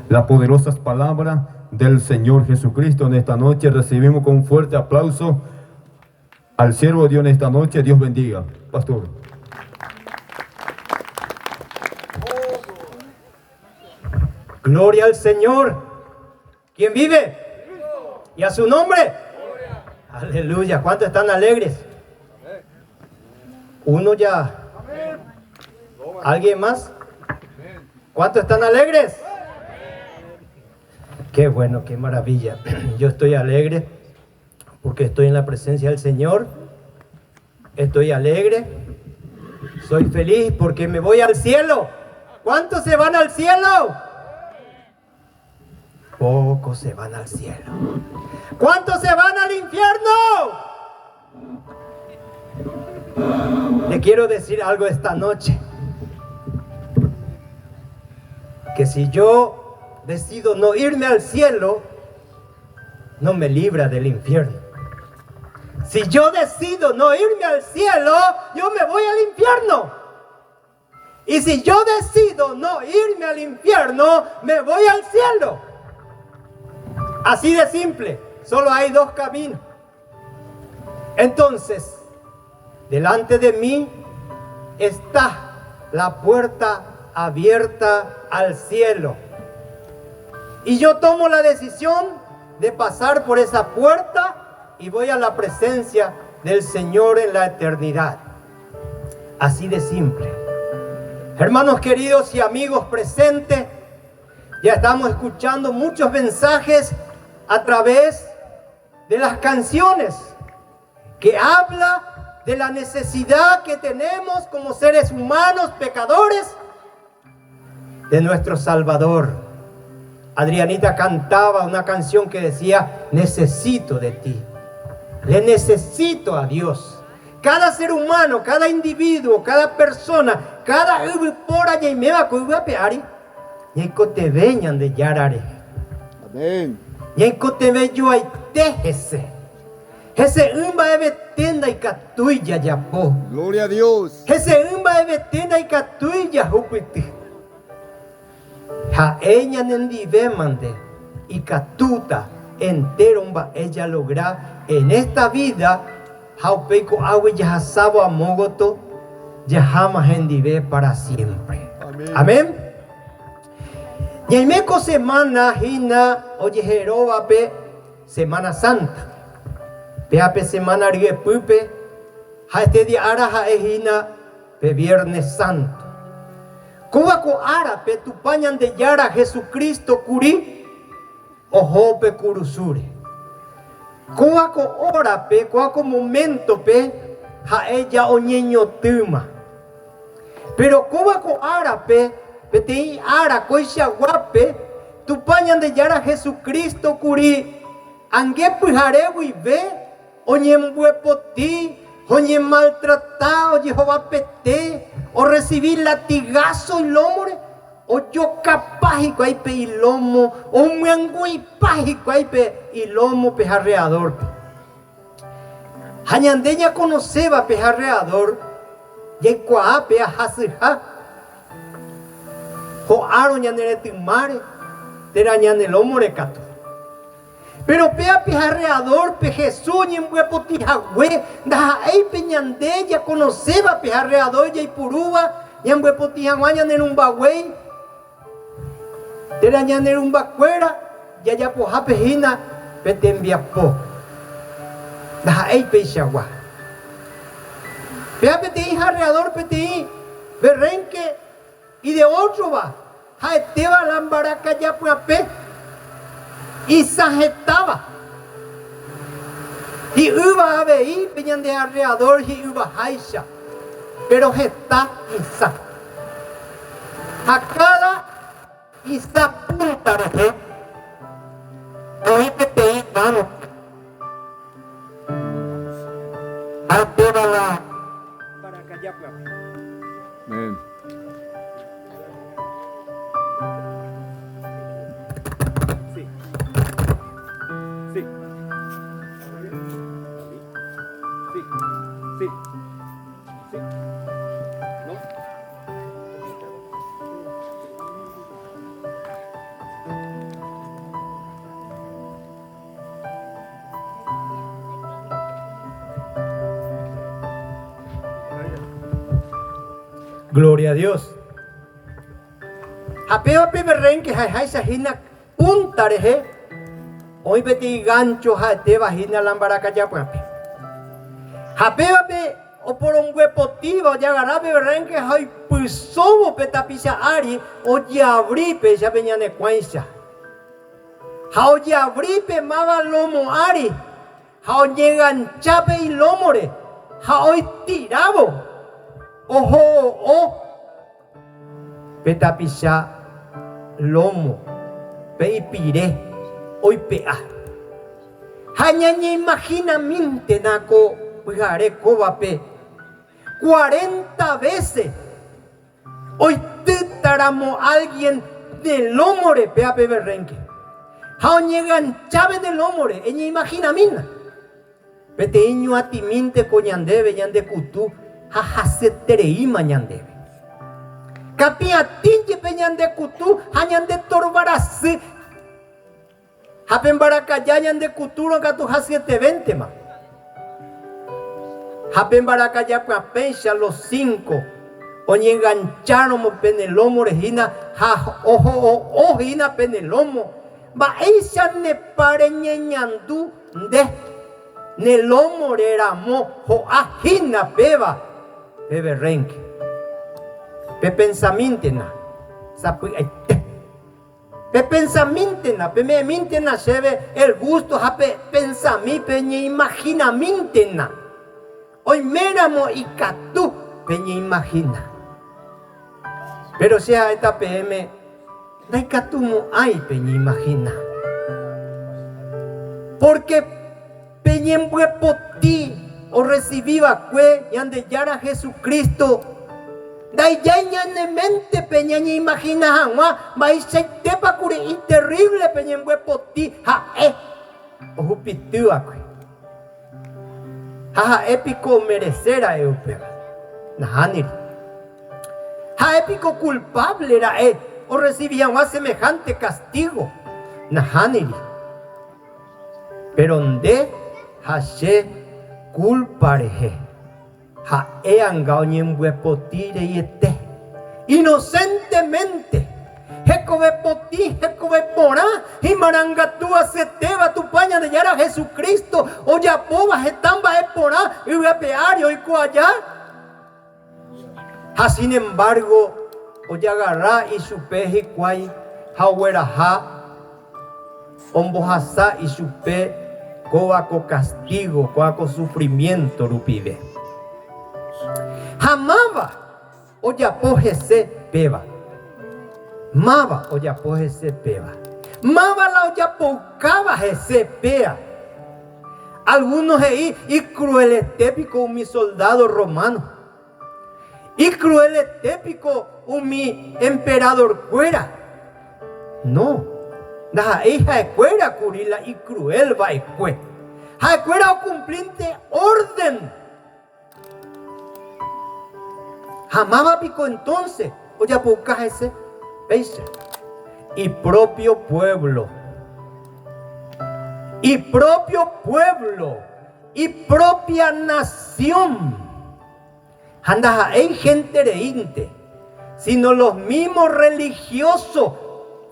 las poderosas palabras del Señor Jesucristo. En esta noche recibimos con un fuerte aplauso al siervo de Dios en esta noche. Dios bendiga, pastor. Gloria al Señor. ¿Quién vive? ¿Y a su nombre? Aleluya. ¿Cuántos están alegres? Uno ya. ¿Alguien más? ¿Cuántos están alegres? Qué bueno, qué maravilla. Yo estoy alegre porque estoy en la presencia del Señor. Estoy alegre. Soy feliz porque me voy al cielo. ¿Cuántos se van al cielo? Pocos se van al cielo. ¿Cuántos se van al infierno? Te quiero decir algo esta noche. Que si yo decido no irme al cielo, no me libra del infierno. Si yo decido no irme al cielo, yo me voy al infierno. Y si yo decido no irme al infierno, me voy al cielo. Así de simple. Solo hay dos caminos. Entonces, delante de mí está la puerta abierta al cielo. Y yo tomo la decisión de pasar por esa puerta y voy a la presencia del Señor en la eternidad. Así de simple. Hermanos queridos y amigos presentes, ya estamos escuchando muchos mensajes a través de las canciones que habla de la necesidad que tenemos como seres humanos pecadores de nuestro Salvador. Adrianita cantaba una canción que decía: necesito de ti, le necesito a Dios. Cada ser humano, cada individuo, cada persona, cada por y me va a peari y te veñan de yarare. Amén. Y te ve yo hay tejese. Ese umba eve tenda y catuya ya po. Gloria a Dios. Ese umba eve tenda y catuya hupiti. Ja ella nendive mande y catuta entero umba ella logra en esta vida. Jaupeiko awe ya sabo a mogoto ya jamás endive para siempre. Amén. Amén. Y en meco semana hina oye jeroba pe Semana Santa. Pe semana rie pupe ha este día ara ha hina pe Viernes Santo. Kubako ara pe tu pañan de yara Jesucristo curi ojo pe curusure. Kubako hora pe kubako momento pe ha ella oñeño tuma. Pero kubako ara pe Petei ara koisha guape tu pañan de yara Jesucristo curi angue pujarewi ve oñembuepoti oñem maltratado Jehová pete o recibir latigazo y lomore o yo capaz y guaype y lomo o muangui paz y guaype y lomo pejarreador hañandeña conoceba pejarreador y cuape a hasija jo aro ñanere timare tera ñane lomore cato. Pero pea pejarreador pe Jesús ni huepo tijagüe da ei peñande ya conoceba pejarreador ya ipurúa ya huepo tijagüe ñanere un bagüey tera ñanere un bacuera ya poja pejina petembia po da ei peixagua pea peti jarreador peti berrenque y de otro va, jaeteba la embaraca ya puape y sajetaba. Y uva a veí, peñan de alrededor y uva haisha, pero gesta isa. A cada isa punta de hoy te pedí mano. Jaeteba la embaraca ya puape. Amén. Sí. ¿No? Gloria a Dios. Apeo peberren que hay sajina puntareje. Hoy beti gancho te vagina lambaraca ya puape. Apeo o por un huepotivo ya garabe berren que hay pusobo petapisa ari o ya abripe ya peñane cuenza. Hao ya abripe mava lomo ari. Hao llegan chape y lomore. Hao tirabo. Ojo. Petapisa lomo. Pe pire. Hoy pea. Hañaña imaginamente naco. Pujare cobape. 40 veces. Hoy te taramo alguien de lomore pea peberrenque. Hao llegan chave de lomore. Ella imagina mina. Peteño a timinte coñandebe yande kutu. Jajase terei mañandebe. Capia tinje peñande kutu. Hañande torbarase. Hapen baracaya yande kuturo gatu jase te 20 ma. Hapen baracaya pensa los 5. Oñe engancharon penelomo regina. Ojo hina penelomo. Va ella ne pare ñeñandu de nelomo reramo ho ajina peba. Bebe renque. Pe pensamiento na. Sapu pe pensamiento na. Pe me minte na se ve el gusto. Hape pensamiento pe ñe imaginamiento na. Hoy meramo y catu pe ñe imagina. Pero sea esta PM. Dai catumo ay pe ñe imagina. Porque peñen huepoti o recibiva cue y ande yara Jesucristo. Dai ya mente peña ñe imagina jamás. Vai se tepa cure y terrible peñen huepoti. O jupitua cue. Épico merecera eupeba. Nahanir. Épico culpable era o recibía más semejante castigo. Nahaniri. Pero donde hashe culpareje. Eanga oñen huepotire y ete. Inocentemente. Jekove poti, jekove porá. Y marangatúa se teba tu paña de yara Jesucristo. O ya poba, jetamba porá. Y huepeario y coallá. Sin embargo, o ya agarrá y su peje cuay. Haueraja. Ombojasa y su pe. Coaco castigo, coaco sufrimiento rupibe. Jamaba. O ya pojese peba. Mava o ya pojese peba. Mava la o ya pocaba ese pea. Algunos ahí y crueletépico mi soldado romano. Y crueletépico mi emperador cuera. No. La hija de cuera curila y cruel va y cue. Ha cuera o cumplinte orden. Jamaba pico entonces. O ya poca ese. ¿Veis? Y propio pueblo. Y propio pueblo. Y propia nación. Anda, hay gente reinte. Sino los mismos religiosos.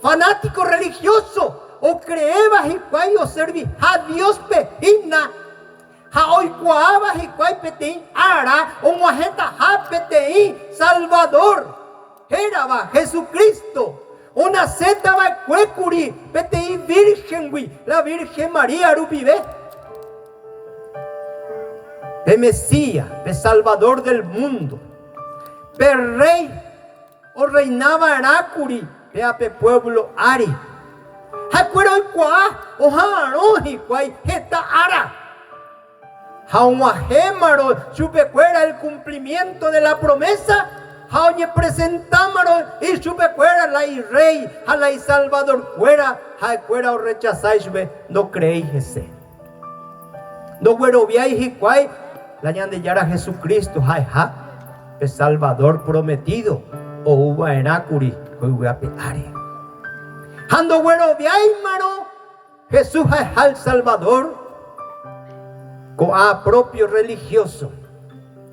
Fanáticos religiosos. O creebas y cuay o serví. A Dios pejina. A hoy cuabas y cuay peteín. Ara. O muajeta ha peteín. Salvador. Era Jesucristo. Una zeta va cuecuri. Peteí virgen, güey. La Virgen María Rupibe. De Mesías, de Salvador del mundo. De rey. O reinaba Aracuri. Peape pueblo Ari. Jacuero y cuá. O jaroji cuay. Jeta ara. Jauajémaro. Chupecuera el cumplimiento de la promesa. Jaoñe presentámaro y supe fuera la y rey, a la y salvador fuera, a fuera o rechazáis, no creéis ese. No güero viáis y cuay, la ñande yara Jesucristo, ja, el salvador prometido, o uva en acuri, o uva peare. Ando güero viáis maro, Jesús ja, el salvador, con a propio religioso,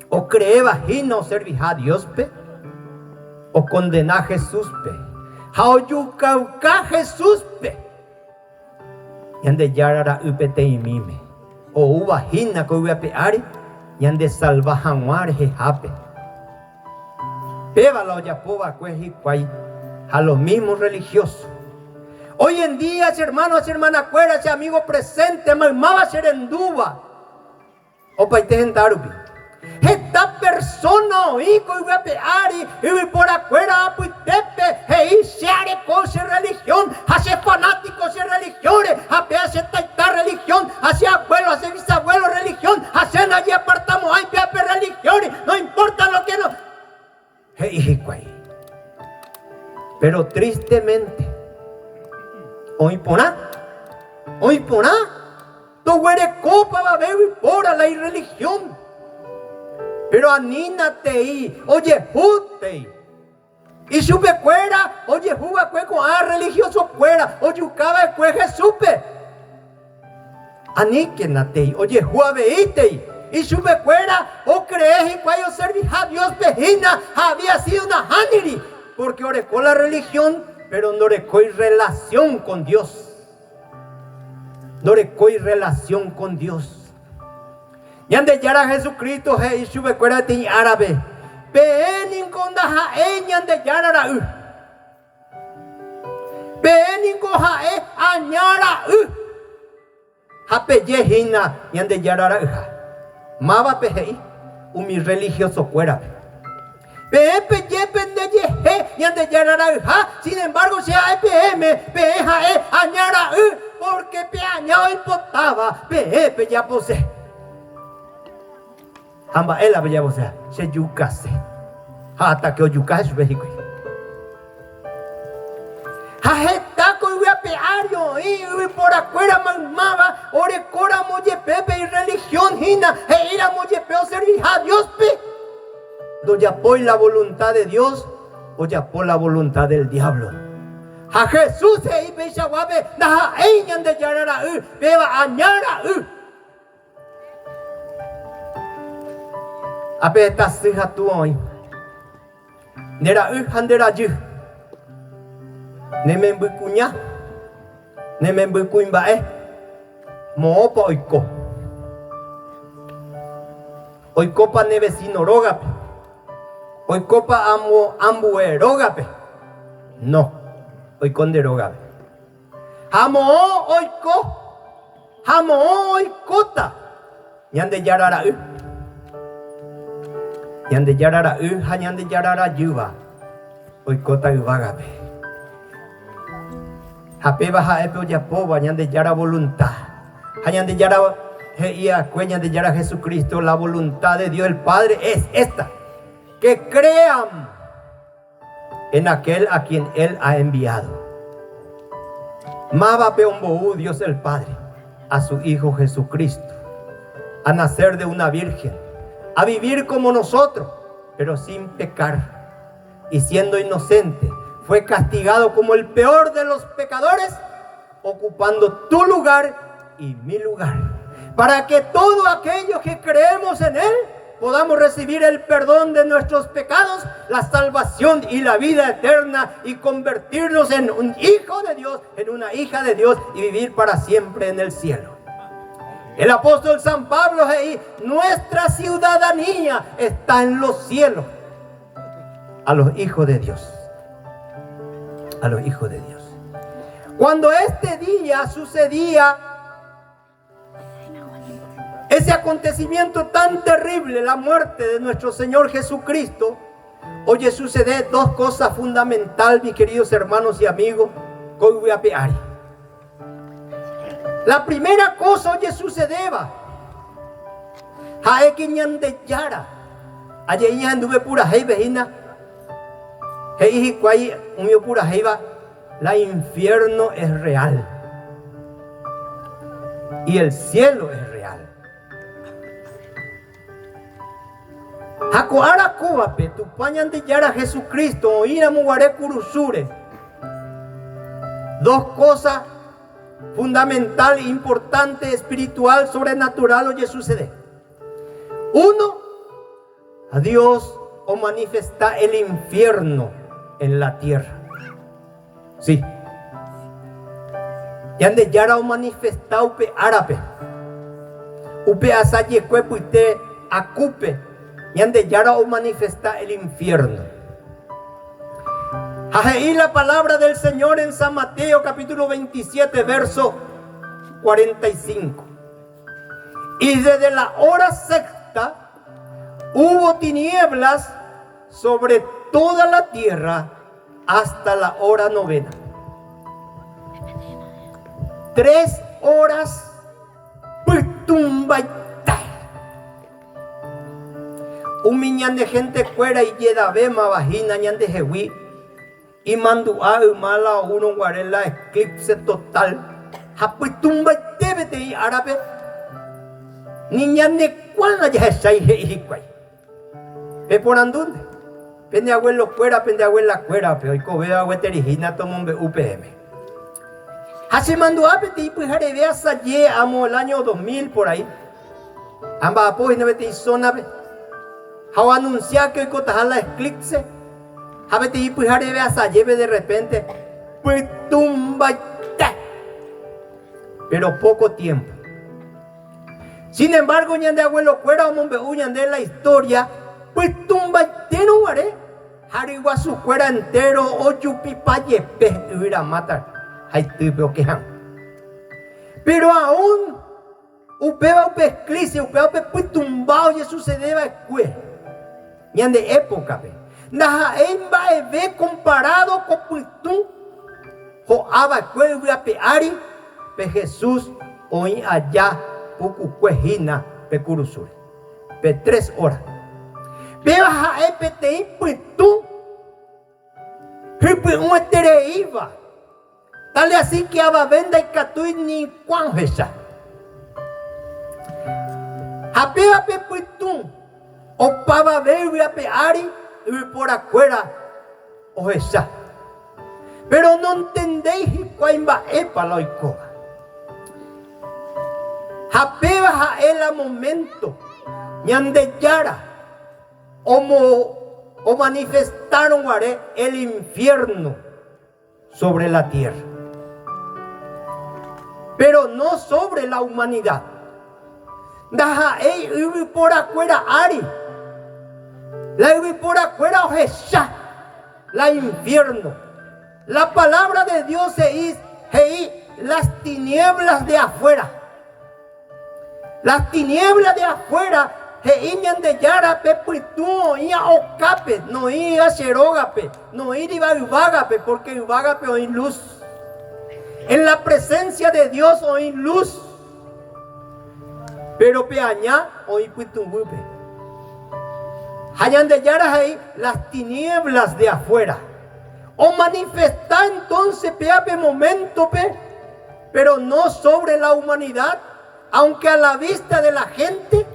o creeba y no servís a Dios, pe. o condena a Jesús pe. Haoyucauca Jesús pe. Yande yarara upete imime. O uvajina ko uapeari. Yande salva januar jejape. Peba la oyapoba cuejicuay. A los mismos religiosos. Hoy en día, hermanos, hermanas, cueras, amigo presente, mamá serenduba. O paite en Darubi. Esta persona, hijo, y veapeari, y por afuera, puitepe, y share cosas religión, hace fanáticos de religiones, hace taita religión, hace abuelo, hace bisabuelo religión, hace allí apartamos, hay pepe religiones, no importa lo que no. Pero tristemente, hoy poná, tu huere copa va a ver y por la irreligión. Pero anínate oye, jute. Y sube cuera, oye, juga cue con religioso cuera, oye, ucaba cue Jesupe. Aníquenate, oye, juaveite. Y sube cuera, o crees y cuello serví a Dios vejina, había sido una haniri. Porque orecó la religión, pero no orecó relación con Dios. No orecó relación con Dios. Yande yara Jesucristo he sube cuera ti árabe. Peenin con daja yande yara ra. Peenin con jae añara. Hape yehina yande yara ra. Maba pehei umi religioso cuera. Pepe yepen de yehe yande yara ra. Sin embargo sea EPM peja añara. Porque peañao impotaba pepe ya posee. Amba ela bella você se yucase hasta que o yucase vehicle hajeta con uapeario y por afuera mamaba ore cora moye pepe y religión hina e ira moye peo servir a Dios pe do ya por la voluntad de Dios o ya por la voluntad del diablo a Jesús e ibe shawabe na eñan de yarara beba añara Apeta sija tu hoy. Nera handera ju. Nemen bukunya. Nemen bukuin bae. Mo pa oiko. Oiko pa ne vecino rogape. Oiko pa ambue rogape. No. Oiko de rogape. Hamo oiko. Hamo oikota. Yande yarara Yande yarara yande yarara yuva. Oikota uvagabe. Hape baja epe yapoba yande yara voluntad. Yande yara heia cueña de yara Jesucristo. La voluntad de Dios el Padre es esta. Que crean en aquel a quien Él ha enviado. Maba peomboú Dios el Padre a su Hijo Jesucristo. A nacer de una virgen. A vivir como nosotros, pero sin pecar. Y siendo inocente, fue castigado como el peor de los pecadores, ocupando tu lugar y mi lugar. Para que todos aquellos que creemos en Él, podamos recibir el perdón de nuestros pecados, la salvación y la vida eterna, y convertirnos en un hijo de Dios, en una hija de Dios, y vivir para siempre en el cielo. El apóstol San Pablo nuestra ciudadanía está en los cielos. A los hijos de Dios. A los hijos de Dios. Cuando este día sucedía ese acontecimiento tan terrible, la muerte de nuestro Señor Jesucristo, oye, sucede dos cosas fundamentales, mis queridos hermanos y amigos, con Uapeari. La primera cosa, oye, sucedeba. Jae que ñande yara. Aye ña anduve pura hei vejina. Hei cuay umio pura heiva. La infierno es real. Y el cielo es real. Hakoara kubape tu pañan de yara Jesucristo oíra muguare kurusure. Dos cosas fundamental, importante, espiritual, sobrenatural, oye, sucede. Uno, a Dios o manifiesta el infierno en la tierra. Sí. Yande yara o manifestado upe árabe. Upe asaye cuerpo y te acupe. Yande yara o manifesta el infierno. Ahí la palabra del Señor en San Mateo capítulo 27 verso 45. Y desde la hora sexta hubo tinieblas sobre toda la tierra hasta la hora novena. 3 horas. Un miñán de gente fuera y yeda bema vagina ñan de jehui. Y mandua mala uno guarela eclipse total. Haputumba debete y árabe. Niña ne cuana ya sai he kwai. Pe por andunde. Pende abuelo fuera, pende abuela fuera, pero y cobea weterijina tomombe UPM. Hace mandua peti pues jarevea saye amo el año 2000 por ahí. Amba apoy no vete zona be. How anuncia que cotajala eclipse. Habete y pues jarevea saye de repente. Pues tumba. Pero poco tiempo. Sin embargo, ñan de abuelo fuera o mombe uñan de la historia, pues tumba teno guare, harigua su fuera entero o chupipa yepe ir a matar. Hay tipo que han. Pero aún upeba upesclice, upeba pues tumbao y sucedeba escue. Ñan de época pe. Naja emba eve comparado con pues tú. Jo aba escue a peari, pe Jesús hoy allá. Cuejina pecurusure pe 3 horas veo a EPTI pues tú hipe un etereiva tal así que aba venda y catui ni cuan jesa apea pe pues tú o pava ver a peari y por afuera o jesa pero no entendéis cuán va epa la oicoa. Japeba a él a momento, ñande yara, o manifestaron el infierno sobre la tierra, pero no sobre la humanidad. Daja él por afuera ari, la por afuera ojesha, la infierno. La palabra de Dios se dice, las tinieblas de afuera. Las tinieblas de afuera se iñan de yara pepuitú, ia ocape, no ia xerógape, no iba ubágape, porque ubágape hoy luz. En la presencia de Dios hoy luz. Pero peañá hoy puitumbupe. Hayan de yara ahí las tinieblas de afuera. O manifesta entonces peape momento pe, pero no sobre la humanidad. Aunque a la vista de la gente,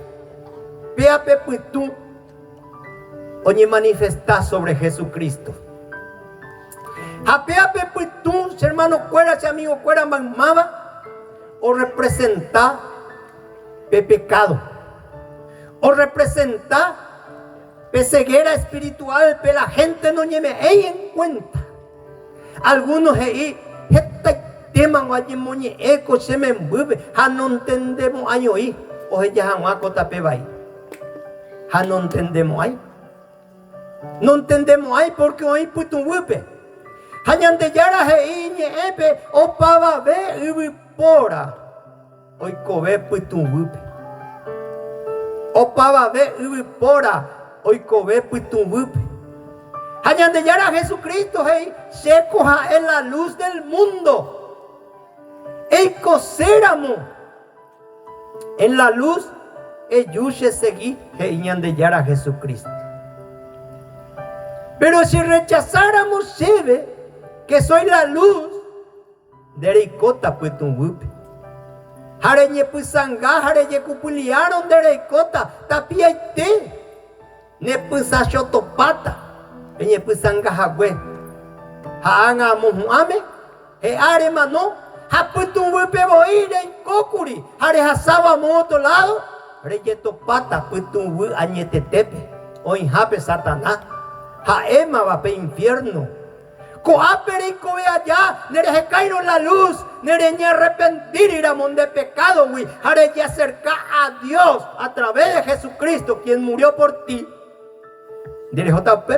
vea pues tú, oye manifestar sobre Jesucristo. Apea pues tú, hermano cuera, si amigo cuera, mamaba, o representar pecado, o representar ceguera espiritual, pero la gente no lleve en cuenta. Algunos teman allí moñe eco se me envuelve, no entendemos ahí hoy, o ella jamás tapebai, no entendemos ahí, no entendemos ahí porque hoy pues tu vuelve, hayan de yara heiñe epe o pava ve y pora, hoy cobe pues tu vuelve, o pava ve y pora, hoy cobe pues tu vuelve, hayan de yara Jesucristo se coja en la luz del mundo. El coséramo en la luz ellos seguí de yara a Jesucristo. Pero si rechazáramos sebe que soy la luz de Reicota pues tu wupe. Hareñe pues sanga hareñe cupuliaron de Reicota tapia y te ne pues achotopata eñe pues sanga jagüe haanga mohuame are mano. Haputum wupe boire en kokuri, hare hasaba moto lado, reyeto pata, putum wu añetetepe, o en jape satanás, haema va pe infierno, Coapere y cobe allá, nere cairo la luz, nere ni arrepentir iramón de pecado, güey. Haré y acercar a Dios a través de Jesucristo, quien murió por ti. Dire JP.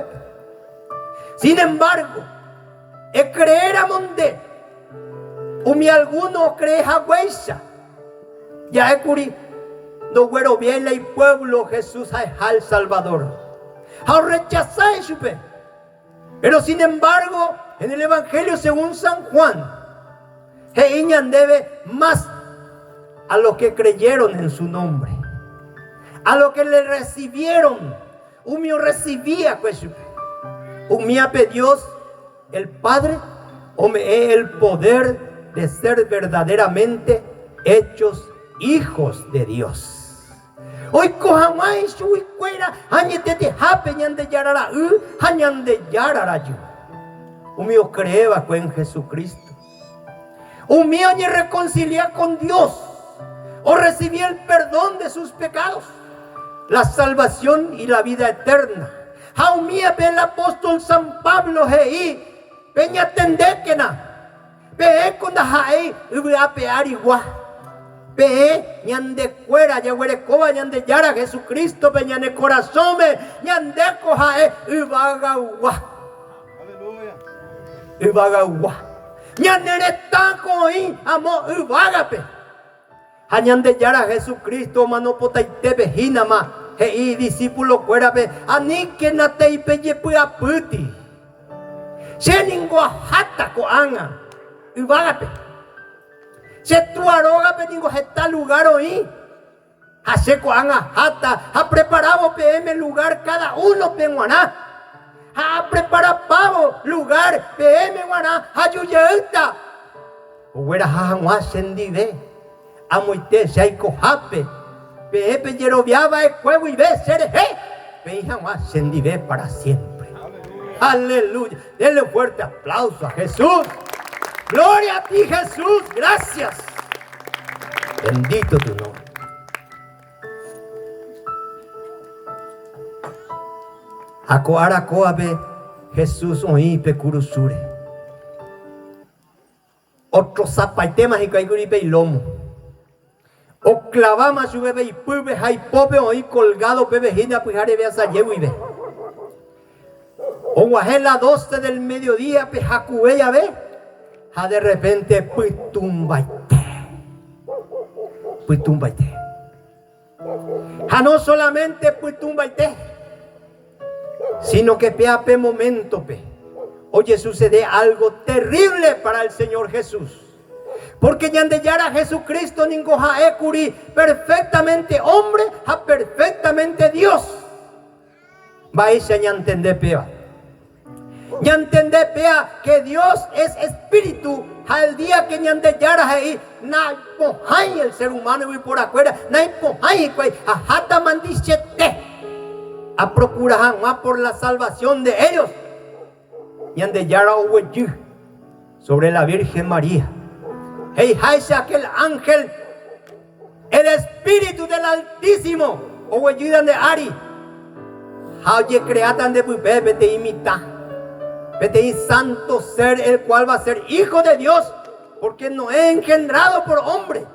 Sin embargo, creer a monde, mi alguno cree a huesa. Ya es curi, no güero bien el pueblo Jesús es al Salvador. A rechazar chupe. Pero sin embargo, en el Evangelio según San Juan, Heiñan debe más a los que creyeron en su nombre, a los que le recibieron. Umio recibía, pues, umiape Dios, el Padre, o me el poder de ser verdaderamente hechos hijos de Dios. Hoy cohamai shui cuera, añetete hape ñande yarara añande yarara yo. Umio creeba en Jesucristo. Umio ni reconcilia con Dios, o recibí el perdón de sus pecados, la salvación y la vida eterna. Jaumía ve el apóstol San Pablo hei peña tendekena pe con hei ubia pearigua. Pe ñande cuera ya huere coba ñande yara Jesucristo peña ne corazón me ñande cojae ubagawa. Aleluya. Ubagawa. Ñande retako y amo ubagape. Hañande yara Jesucristo mano potaite pejina ma hei discípulo cuera pe ani que natei peye pua puti. Seningua hata ko anga ubagape. Se tu aroga peningo está lugar hoy. Hace coanga hata ha preparado PM lugar cada uno penguaná. Ha preparado pavo lugar PM guaná ayuyeta. Oguera ha sendive. Amoite saiko hape. Pepe yerobiaba el cuevo y ve sereje. Peja sendive para siempre. Aleluya. Denle un fuerte aplauso a Jesús. Gloria a ti, Jesús. Gracias. Bendito tu nombre. Acoara coabe Jesús oí pecurusure. Otro zapaitema y caiguripe y lomo. O clavama su bebé y pube jaipope oí colgado bebé hina pujare veas a yehuibe. O guajela 12 del mediodía pejacueya ve. Ha de repente puitumbaite. Puitumbaite. Ha no solamente puitumbaite, sino que pe momento pe. Oye, sucede algo terrible para el Señor Jesús. Porque yandeyara Jesucristo ningoja ekuri perfectamente hombre, ha perfectamente Dios. Vais a entender pea. Ya entender pea que Dios es espíritu. Al día que yandeyara ahí, na pohai el ser humano y por afuera, na pohai kwai ajata mandichete. A procurar por la salvación de ellos. Yandeyara oweyu sobre la Virgen María. Hey, haisha aquel ángel, el espíritu del Altísimo, oweyu de Ari. Oye, creatan de pupe, te imita. Vete santo ser, el cual va a ser hijo de Dios, porque no es engendrado por hombre.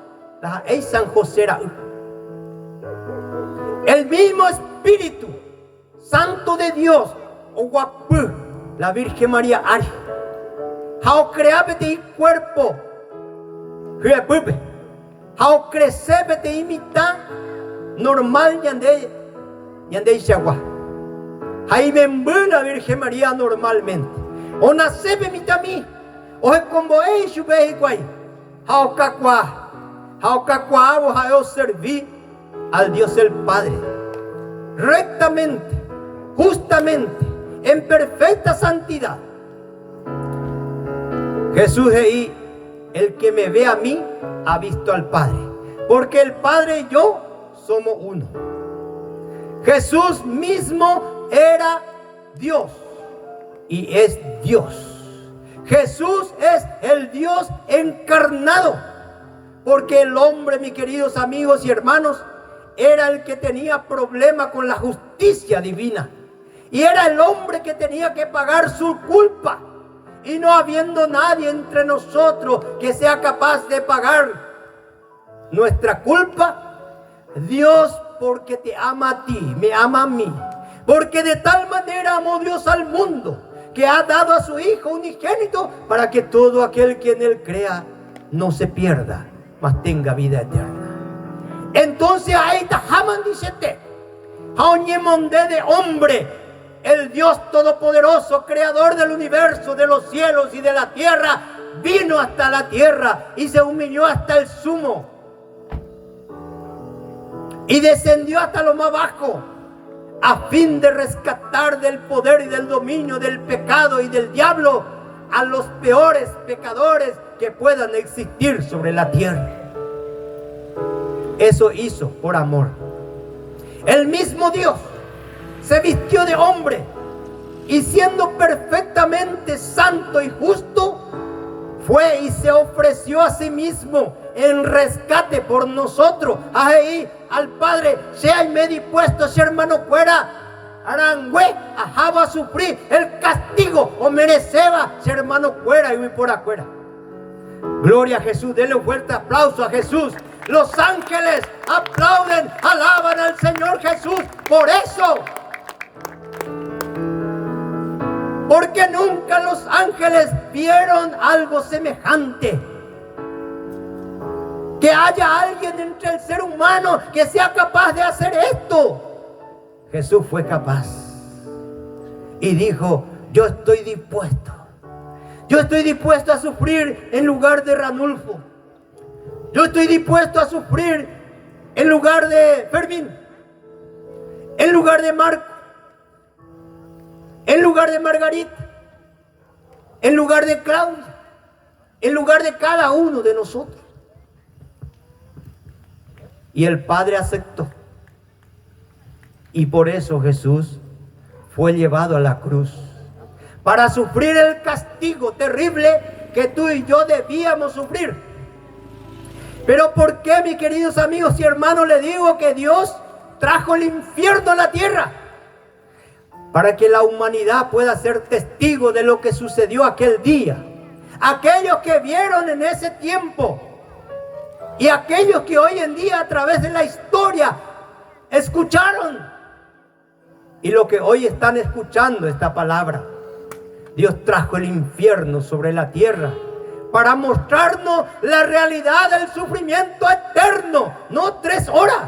San José era el mismo Espíritu Santo de Dios, o guapu, la Virgen María Ari. How create cuerpo, how crece imita normal yande chagua. Ahí me la Virgen María normalmente. O nace imita mí, o es como ella ve igual. How cacua, o servir al Dios el Padre rectamente, justamente, en perfecta santidad. Jesús es ahí, el que me ve a mí ha visto al Padre, porque el Padre y yo somos uno. Jesús mismo era Dios y es Dios. Jesús es el Dios encarnado, porque el hombre, mis queridos amigos y hermanos, era el que tenía problema con la justicia divina, y era el hombre que tenía que pagar su culpa, y no habiendo nadie entre nosotros que sea capaz de pagar nuestra culpa, Dios, porque te ama a ti, me ama a mí, porque de tal manera amó Dios al mundo, que ha dado a su Hijo unigénito, para que todo aquel que en Él crea no se pierda, mas tenga vida eterna. Entonces ahí está Haman, dice te, Haoñemonde de hombre, el Dios todopoderoso, creador del universo, de los cielos y de la tierra, vino hasta la tierra y se humilló hasta el sumo y descendió hasta lo más bajo, a fin de rescatar del poder y del dominio del pecado y del diablo a los peores pecadores que puedan existir sobre la tierra. Eso hizo por amor. El mismo Dios se vistió de hombre y, siendo perfectamente santo y justo, fue y se ofreció a sí mismo en rescate por nosotros. Ahí al Padre sea y me dispuesto, si hermano fuera arangüe, ajaba a sufrir el castigo o mereceba, si hermano fuera y voy por afuera. Gloria a Jesús, denle un fuerte aplauso a Jesús. Los ángeles aplauden, alaban al Señor Jesús por eso. Porque nunca los ángeles vieron algo semejante. Que haya alguien entre el ser humano que sea capaz de hacer esto. Jesús fue capaz. Y dijo, yo estoy dispuesto. Yo estoy dispuesto a sufrir en lugar de Ranulfo. Yo estoy dispuesto a sufrir en lugar de Fermín. En lugar de Marco. En lugar de Margarita, en lugar de Claudia, en lugar de cada uno de nosotros. Y el Padre aceptó. Y por eso Jesús fue llevado a la cruz, para sufrir el castigo terrible que tú y yo debíamos sufrir. Pero ¿por qué, mis queridos amigos y hermanos, le digo que Dios trajo el infierno a la tierra? Para que la humanidad pueda ser testigo de lo que sucedió aquel día. Aquellos que vieron en ese tiempo y aquellos que hoy en día a través de la historia escucharon. Y lo que hoy están escuchando esta palabra. Dios trajo el infierno sobre la tierra para mostrarnos la realidad del sufrimiento eterno. No 3 horas.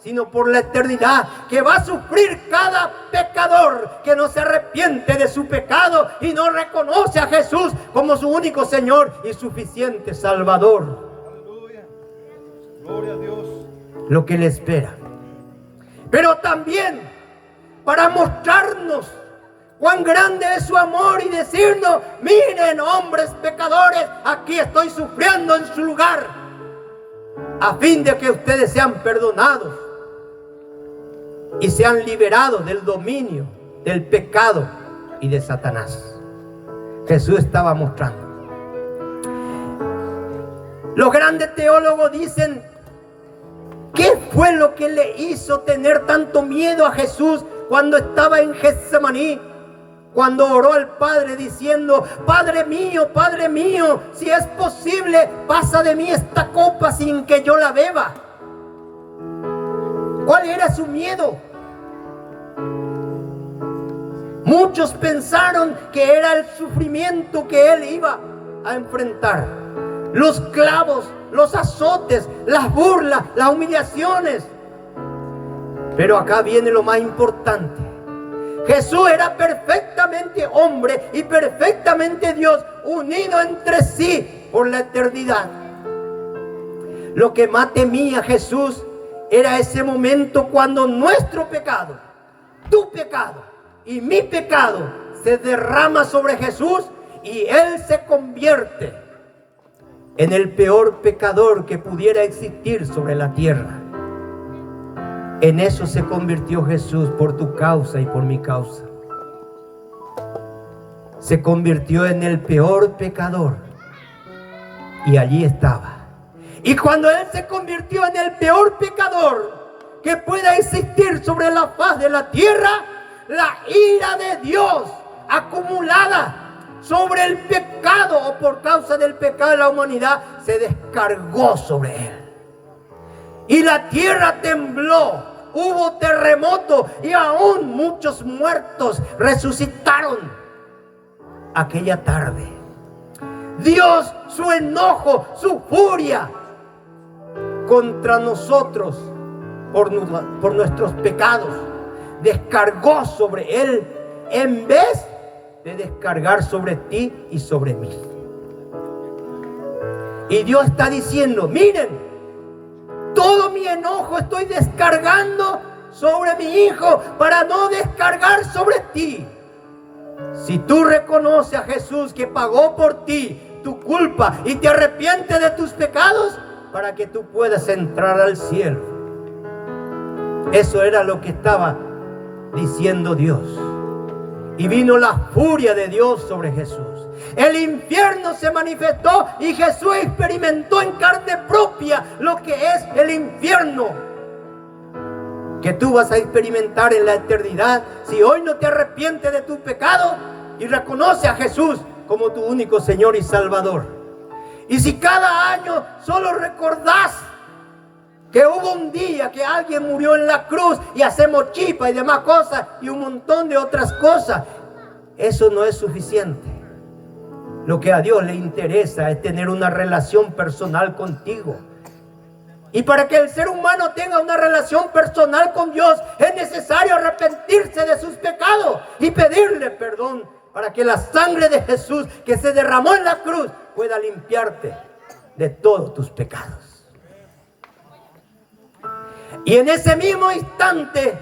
Sino por la eternidad, que va a sufrir cada pecador que no se arrepiente de su pecado y no reconoce a Jesús como su único Señor y suficiente Salvador. Aleluya. Gloria a Dios. Lo que le espera. Pero también para mostrarnos cuán grande es su amor y decirnos, miren, hombres pecadores, aquí estoy sufriendo en su lugar, a fin de que ustedes sean perdonados y sean liberados del dominio, del pecado y de Satanás. Jesús estaba mostrando. Los grandes teólogos dicen, ¿qué fue lo que le hizo tener tanto miedo a Jesús cuando estaba en Getsemaní? Cuando oró al Padre diciendo, Padre mío, si es posible, pasa de mí esta copa sin que yo la beba. ¿Cuál era su miedo? Muchos pensaron que era el sufrimiento que él iba a enfrentar. Los clavos, los azotes, las burlas, las humillaciones. Pero acá viene lo más importante. Jesús era perfectamente hombre y perfectamente Dios, unido entre sí por la eternidad. Lo que más temía Jesús era ese momento cuando nuestro pecado, tu pecado y mi pecado se derrama sobre Jesús y Él se convierte en el peor pecador que pudiera existir sobre la tierra. En eso se convirtió Jesús por tu causa y por mi causa. Se convirtió en el peor pecador y allí estaba. Y cuando Él se convirtió en el peor pecador que pueda existir sobre la faz de la tierra, la ira de Dios acumulada sobre el pecado, o por causa del pecado de la humanidad, se descargó sobre él. Y la tierra tembló, hubo terremoto y aún muchos muertos resucitaron aquella tarde. Dios, su enojo, su furia contra nosotros por nuestros pecados, descargó sobre él en vez de descargar sobre ti y sobre mí. Y Dios está diciendo, miren, todo mi enojo estoy descargando sobre mi hijo para no descargar sobre ti. Si tú reconoces a Jesús que pagó por ti tu culpa y te arrepientes de tus pecados para que tú puedas entrar al cielo. Eso era lo que estaba diciendo Dios. Y vino la furia de Dios sobre Jesús. El infierno se manifestó y Jesús experimentó en carne propia lo que es el infierno que tú vas a experimentar en la eternidad si hoy no te arrepientes de tu pecado y reconoces a Jesús como tu único Señor y Salvador. Y si cada año solo recordás que hubo un día que alguien murió en la cruz y hacemos chipa y demás cosas y un montón de otras cosas, eso no es suficiente. Lo que a Dios le interesa es tener una relación personal contigo. Y para que el ser humano tenga una relación personal con Dios, es necesario arrepentirse de sus pecados y pedirle perdón para que la sangre de Jesús que se derramó en la cruz pueda limpiarte de todos tus pecados. Y en ese mismo instante,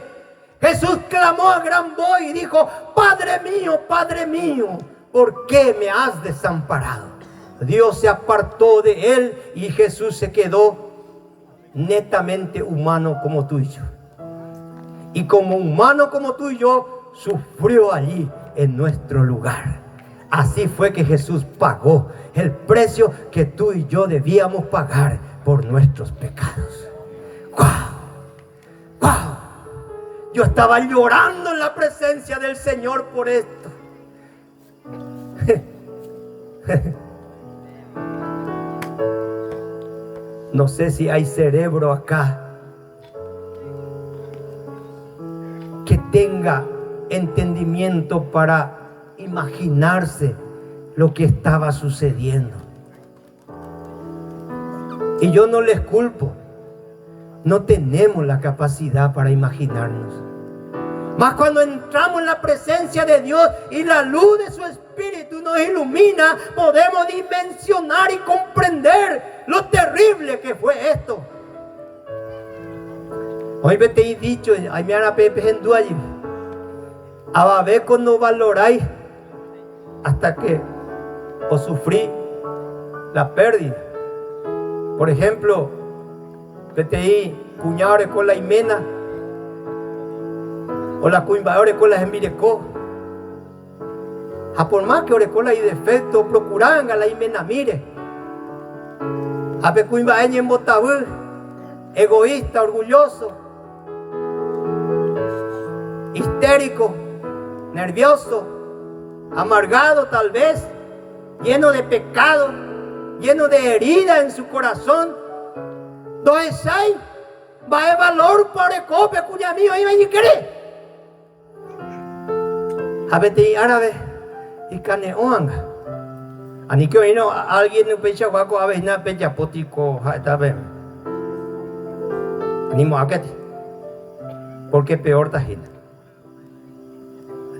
Jesús clamó a gran voz y dijo, Padre mío, ¿por qué me has desamparado? Dios se apartó de él y Jesús se quedó netamente humano como tú y yo. Y como humano como tú y yo, sufrió allí en nuestro lugar. Así fue que Jesús pagó el precio que tú y yo debíamos pagar por nuestros pecados. ¡Wow! ¡Wow! Yo estaba llorando en la presencia del Señor por esto. No sé si hay cerebro acá que tenga entendimiento para imaginarse lo que estaba sucediendo. Y yo no les culpo. No tenemos la capacidad para imaginarnos. Mas cuando entramos en la presencia de Dios y la luz de su Espíritu nos ilumina, podemos dimensionar y comprender lo terrible que fue esto. Hoy me te he dicho, ay me hará pepe en dualle. A ver cuando valoráis hasta que os sufrí la pérdida. Por ejemplo, PTI, cuñadores con la imena, o la cuimbadores con las envirecó. A por más que orecola y defecto, procuraban a la imena mire. A pe cuimbaeña en botabú, egoísta, orgulloso, histérico, nervioso, amargado tal vez, lleno de pecado, lleno de herida en su corazón. Entonces hay va a valor por el cope cuya mío iba y quiere a vete árabe y cane oanga ani que vino alguien no pecha guaco a ver na pecha potico esta vez animo a que porque peor tajina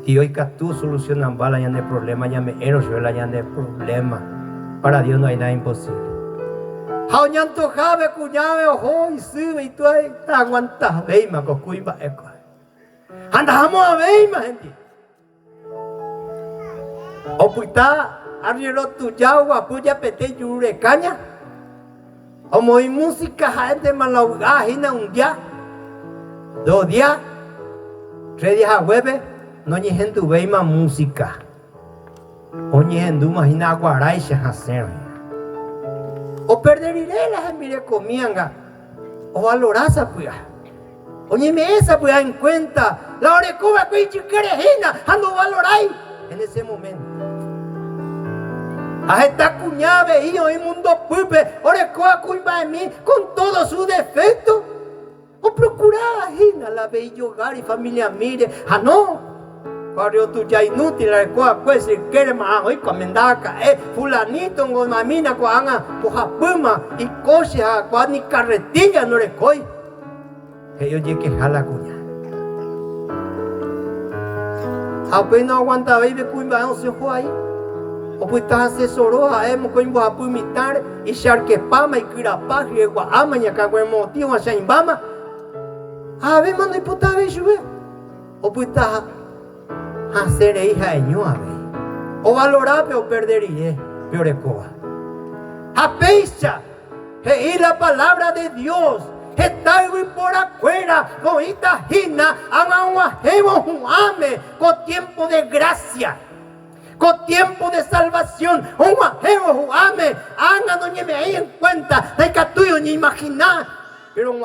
y hoy que tú solucionan bala ya no hay problema ya me ero yo la ya no hay problema para Dios no hay nada imposible. Haunyanto jabe cuñave ojo y sube y tú ahí te aguantas veima con cuiba eco. Andamos a veima gente. O puta arriero tu yagua puya pete yure caña. O muy música gente malauga hina un día, 2 días, 3 días a hueve no ni gente veima música. O ni gente imagina guaray se hacer. O perderiré las mire comianga o valorasa pues oye me esa pues en cuenta la orecuba que chiquerejina ando valorai en ese momento A esta cuñada veía en mundo pupe, orecoa cuimba de mí con todos sus defectos. O procuraba hina la veía hogar y familia mire. Ah, no. Cuando tú ya inútil, la coa pues si quiere más hoy comendaba caer fulanito en gomamina cuanga coja puma y coche a cuan ni carretilla no le coi. Ellos llegué que jala cuña. Apenas aguanta baby cuimba no se fue ahí. O pues estás asesoró a él cuimba a pumitar y charque pama y kirapa y guama y acá con motivo a shaimbama. A ver mano y puta ve sube. O pues estás hacer hija de ñoa, o valorar pero perdería, peor es coba. A pecha, y la palabra de Dios, está y por afuera, con esta hina, hagan un ame, con tiempo de gracia, con tiempo de salvación, un ame, hagan doña me ahí en cuenta, de que tú ni imaginar. Pero un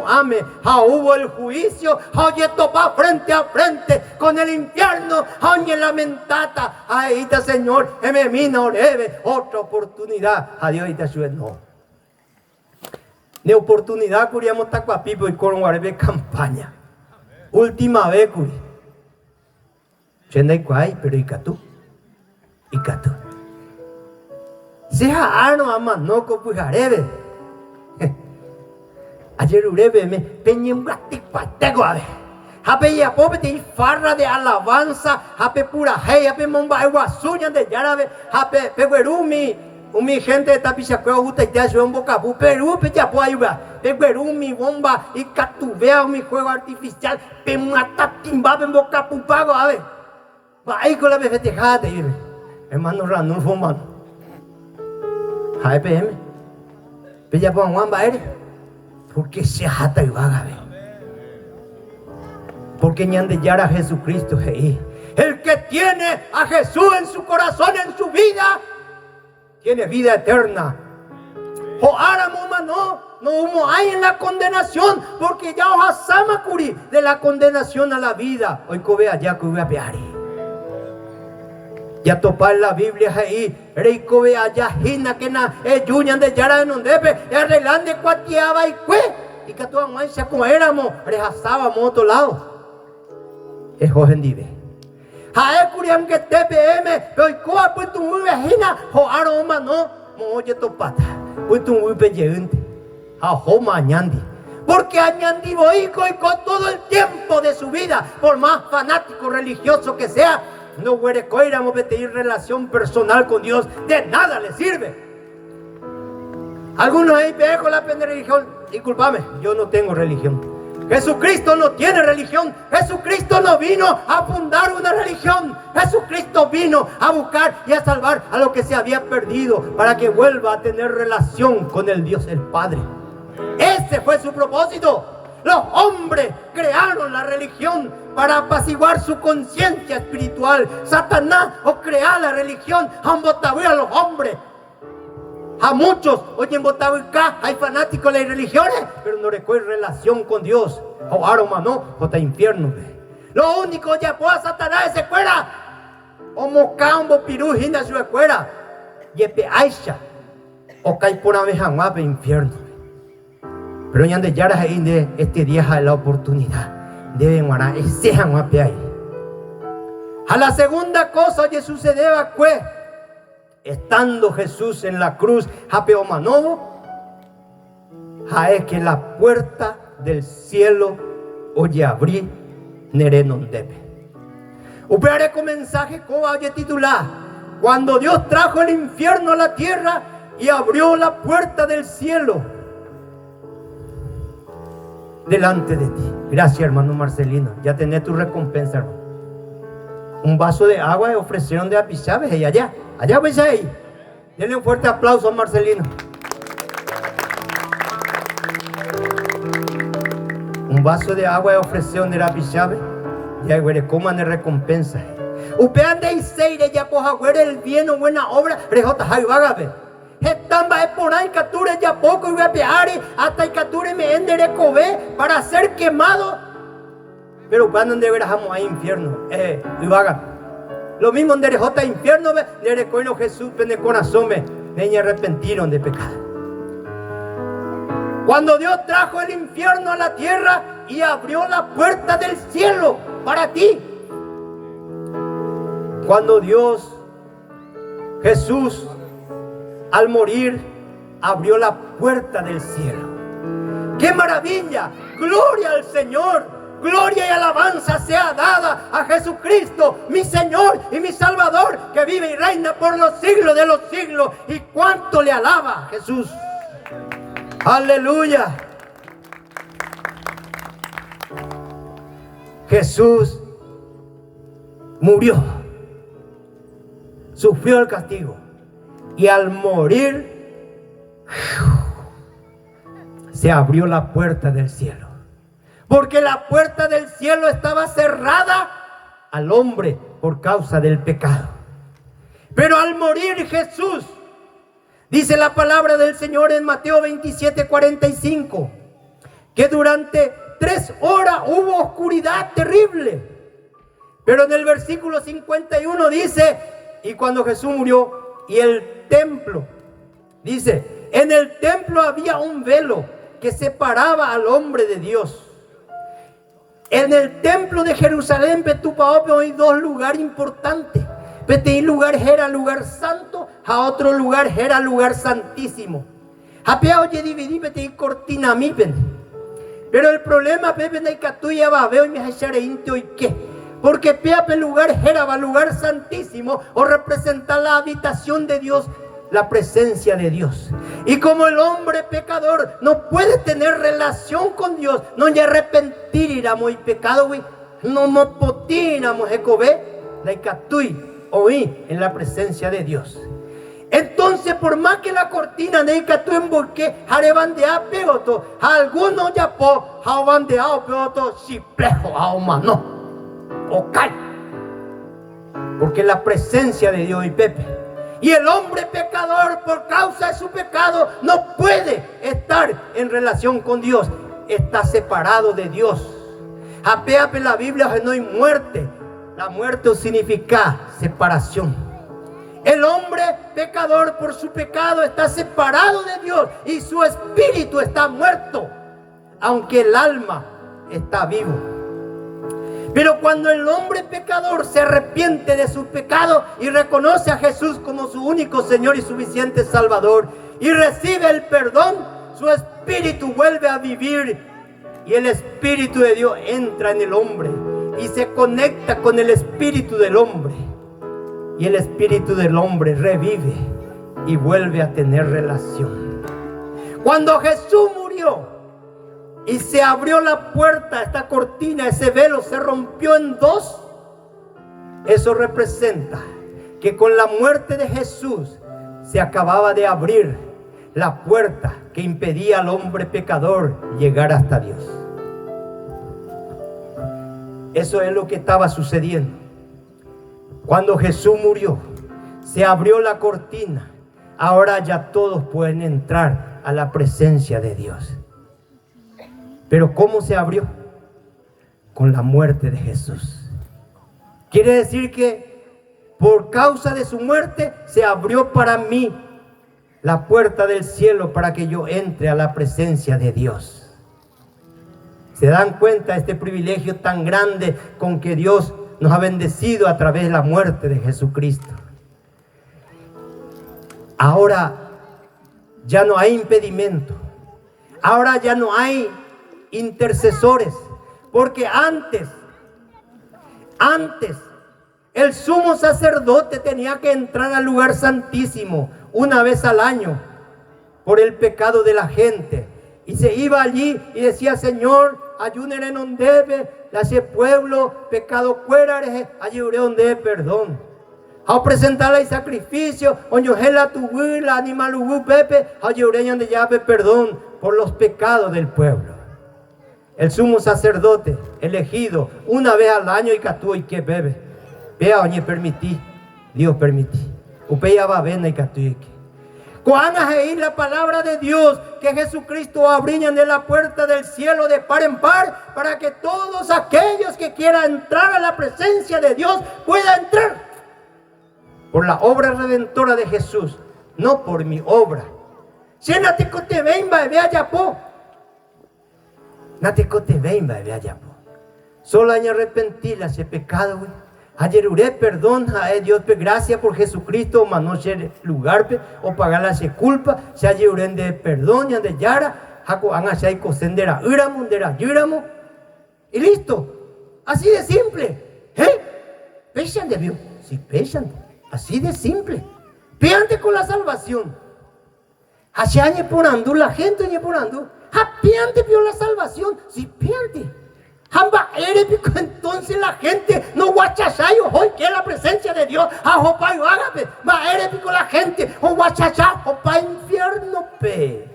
ame, hubo el juicio, oye topa frente a frente con el infierno, oye lamentata, ahí está Señor, me mina oreve, otra oportunidad, adiós y te ayude, no. De oportunidad curíamos tacuapipo y con guarebe campaña, última vez curí. Chenda cuay, pero y catú, sea arno ama no copujarebe. Ayer urebe me peñé un gatic patego a ver. Hape ya pobre te farra de alabanza, hape pura hey, hape momba guasuña de yarabe, hape peguerumi, umi gente de tapichacua uta ya yo en boca bu Perú pe ya po ayuda, peguerumi bomba y catuvea mi juego artificial, pe mata timba en boca pupago a ver. Va ahí con la festejada te vive. Hermano Ranulfo mano. Hape PM. Pe ya po guamba eres. Porque se jata y vaga, porque ñande yara a Jesucristo, el que tiene a Jesús en su corazón, en su vida, tiene vida eterna. O ahora no humo hay en la condenación, porque ya os asama curi de la condenación a la vida. Hoy cobe allá que voy a peari. Ya topar la Biblia ahí, reico ve allá hina que na yuñan de yara en ondepe, arreglande cuatiaba y cue, y que toda mancha como éramos, rejazábamos otro lado. Es hojendive. Jae curiam que TPM, pero y coa pues tu muy vejina, jo aroma no, moye topata, pues tu muy pelleunte, a jo mañandi. Porque añandi boico y con todo el tiempo de su vida, por más fanático religioso que sea, no huele coiramos de tener relación personal con Dios, de nada le sirve. Algunos ahí pegan con la pena religión. Discúlpame, yo no tengo religión. Jesucristo no tiene religión. Jesucristo no vino a fundar una religión. Jesucristo vino a buscar y a salvar a lo que se había perdido para que vuelva a tener relación con el Dios el Padre. Ese fue su propósito. Los hombres crearon la religión para apaciguar su conciencia espiritual. Satanás o crea la religión han votado a los hombres. A muchos hoy en Botabucá hay fanáticos de las religiones, pero no recuerdan relación con Dios. O aroma no, o está infierno. Lo único ya puede Satanás es fuera. O mocambo pirujina su escuela. Yepe aisha. O cae por una vez a un infierno. Pero ya de yaras ahí de este día hay la oportunidad. Deben guardar ese janguape ahí. A la segunda cosa que sucedía fue, estando Jesús en la cruz, japeo manovo, es que la puerta del cielo oye abrir nerenon debe. Upeare con mensaje como oye titular, cuando Dios trajo el infierno a la tierra y abrió la puerta del cielo delante de ti. Gracias, hermano Marcelino. Ya tenés tu recompensa, hermano. Un vaso de agua le ofrecieron de Apichaves y allá pues ahí. Denle un fuerte aplauso a Marcelino. Un vaso de agua le ofrecieron de Apichaves y ahí coman de recompensa. Upean de Iseire ya pues agüere el bien o buena obra. Rejota jai vágabe. Estamba es por ahí cature ya poco y voy a peari hasta el cature me endere cobe para ser quemado. Pero cuando de verajamos ahí infierno, y vaga, Lo mismo en Derejota infierno, de recoino Jesús, en el corazón, me arrepentieron de pecado. Cuando Dios trajo el infierno a la tierra y abrió la puerta del cielo para ti. Cuando Dios, Jesús, al morir, abrió la puerta del cielo. ¡Qué maravilla! ¡Gloria al Señor! Gloria y alabanza sea dada a Jesucristo, mi Señor y mi Salvador, que vive y reina por los siglos de los siglos. ¿Y cuánto le alaba a Jesús? ¡Aleluya! Jesús murió, sufrió el castigo y al morir se abrió la puerta del cielo. Porque la puerta del cielo estaba cerrada al hombre por causa del pecado. Pero al morir Jesús, dice la palabra del Señor en Mateo 27:45, que durante 3 horas hubo oscuridad terrible. Pero en el versículo 51 dice, y cuando Jesús murió, y el templo, dice, en el templo había un velo que separaba al hombre de Dios. En el templo de Jerusalén, hay 2 lugares importantes. Un lugar era lugar santo, a otro lugar era lugar santísimo. Oye, dividí, cortina mi. Pero el problema, porque el lugar era lugar santísimo o representar la habitación de Dios, la presencia de Dios. Y como el hombre pecador no puede tener relación con Dios, no ya arrepentiramos y pecado, no nos potinamos oí en la presencia de Dios. Entonces, por más que la cortina de Icatú en porque jarebandea peoto, algunos ya po jabandeado peoto chiplejo a humano o cal, porque la presencia de Dios y Pepe. Y el hombre pecador, por causa de su pecado, no puede estar en relación con Dios. Está separado de Dios. Apeape la Biblia no hay muerte. La muerte significa separación. El hombre pecador, por su pecado, está separado de Dios y su espíritu está muerto, aunque el alma está vivo. Pero cuando el hombre pecador se arrepiente de sus pecados y reconoce a Jesús como su único Señor y suficiente Salvador y recibe el perdón, su espíritu vuelve a vivir y el Espíritu de Dios entra en el hombre y se conecta con el espíritu del hombre. Y el espíritu del hombre revive y vuelve a tener relación. Cuando Jesús murió y se abrió la puerta, esta cortina, ese velo se rompió en 2. Eso representa que con la muerte de Jesús se acababa de abrir la puerta que impedía al hombre pecador llegar hasta Dios. Eso es lo que estaba sucediendo. Cuando Jesús murió, se abrió la cortina. Ahora ya todos pueden entrar a la presencia de Dios. Pero ¿cómo se abrió? Con la muerte de Jesús. Quiere decir que por causa de su muerte se abrió para mí la puerta del cielo para que yo entre a la presencia de Dios. ¿Se dan cuenta de este privilegio tan grande con que Dios nos ha bendecido a través de la muerte de Jesucristo? Ahora ya no hay impedimento. Ahora ya no hay intercesores, porque antes el sumo sacerdote tenía que entrar al lugar santísimo una vez al año por el pecado de la gente, y se iba allí y decía: Señor, ayúdenme en donde debe, ese pueblo pecado cuérare, ayúdenme donde perdón. A presentarle el sacrificio, oñojela tu la animal pepe, ayúdenme donde llave perdón por los pecados del pueblo. El sumo sacerdote elegido una vez al año y catú y que bebe. Vea, oye, permití, Dios permití. Upeya va a ver y catú y que. Cuando es la palabra de Dios que Jesucristo abrió de la puerta del cielo de par en par para que todos aquellos que quieran entrar a la presencia de Dios puedan entrar. por la obra redentora de Jesús, no por mi obra. Si nate cote veimba vea yapo. Nate cote veimba vea yapo. Solo año arrepentir ese pecado, güey. Ayer oré perdón a Dios, gracias por Jesucristo, mas no ser lugar o pagar la culpa. Se ayer oré de perdón y de yara, jaco han así cosendera uramo, dera yuramo. Y listo. Así de simple. Pesan de Dios. Sí, pesan. Así de simple. Piante con la salvación. Así añe por andú la gente, añe por andú. Piante por la salvación. Sí, piante. Hamba erepico, entonces la gente no guachachayo hoy que es la presencia de Dios. Ajopayo ágape. Va erepico la gente. O guachachá, o pa infierno pe.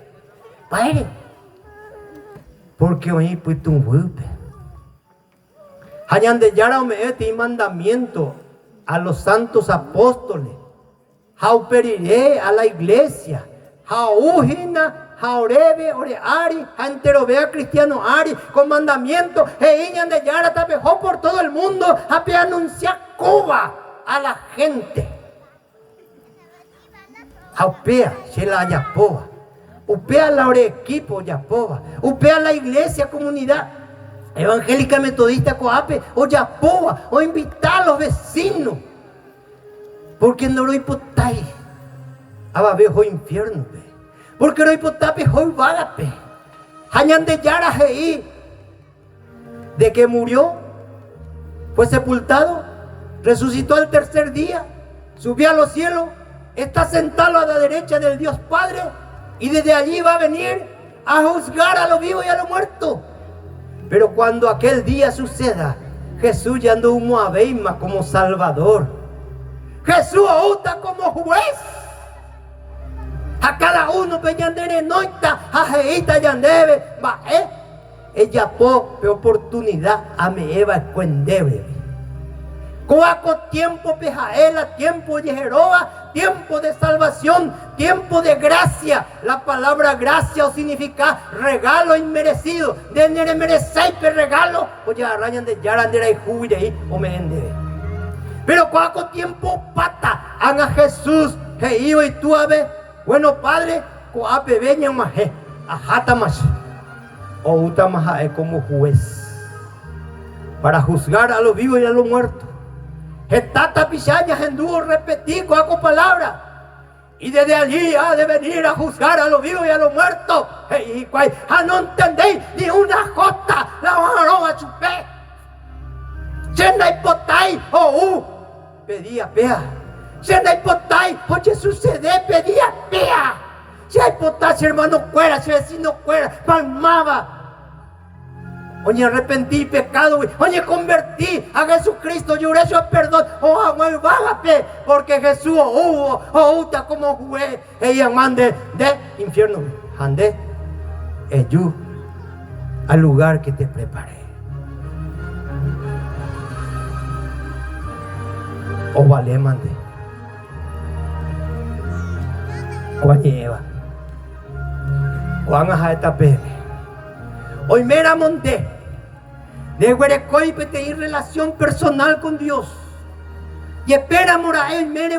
Pa ere. Porque hoy pues tu huepe. Hayan de yara me este mandamiento a los santos apóstoles. Jauperiré a la iglesia. Jaujina. Jaurebe, Oreari, Anterovea Cristiano Ari, con mandamiento, Iñan de Yara tapejó por todo el mundo, a anunciar Cuba a la gente. Jaupea, Shela Yapoa, Upea la equipo Yapoa, Upea la iglesia, comunidad evangélica metodista Coape, o Yapoa, o invitar a los vecinos, porque no lo hipotáis, ababejo infierno, porque no hipotape hoy vágape. Hañan de Yara Jeí, de que murió, fue sepultado, resucitó al tercer día, subió a los cielos, está sentado a la derecha del Dios Padre, y desde allí va a venir a juzgar a los vivos y a los muertos. Pero cuando aquel día suceda, Jesús ya no humo a Beima como Salvador. Jesús está como juez. A cada uno peñandere noita, a jeita yandebe, va ella po pe oportunidad a me eva cuendebe. Coaco tiempo pejaela, tiempo de Jehová, tiempo de salvación, tiempo de gracia. La palabra gracia o significa regalo inmerecido. De nere mereceipe regalo, o ya arañan de yarandera y jubire o me endebe. Pero coaco tiempo pata, haga Jesús, jeío y tú ave. Bueno, Padre, coape veña maje, ajata más, o uta maje como juez, para juzgar a los vivos y a los muertos. Etata pisañas en dúo repetir coaco palabra, y desde allí ha de venir a juzgar a los vivos y a los muertos. Y cual, no entendéis ni una jota, la van a chupé. Chenda y potay, pedía pea. Si no hay potay, oye sucede, pedía pea. Si hay potay, si hermano cuera, si vecino cuera, palmaba. Oye, arrepentí pecado, oye, convertí a Jesucristo, lloré su perdón, vágate, porque Jesús está como juez, ella mande de infierno, ande, ellos al lugar que te preparé. O vale, mande. Juan lleva Juan a esta pebe hoy mera monté de huerecoy en relación personal con Dios y espera mora el mere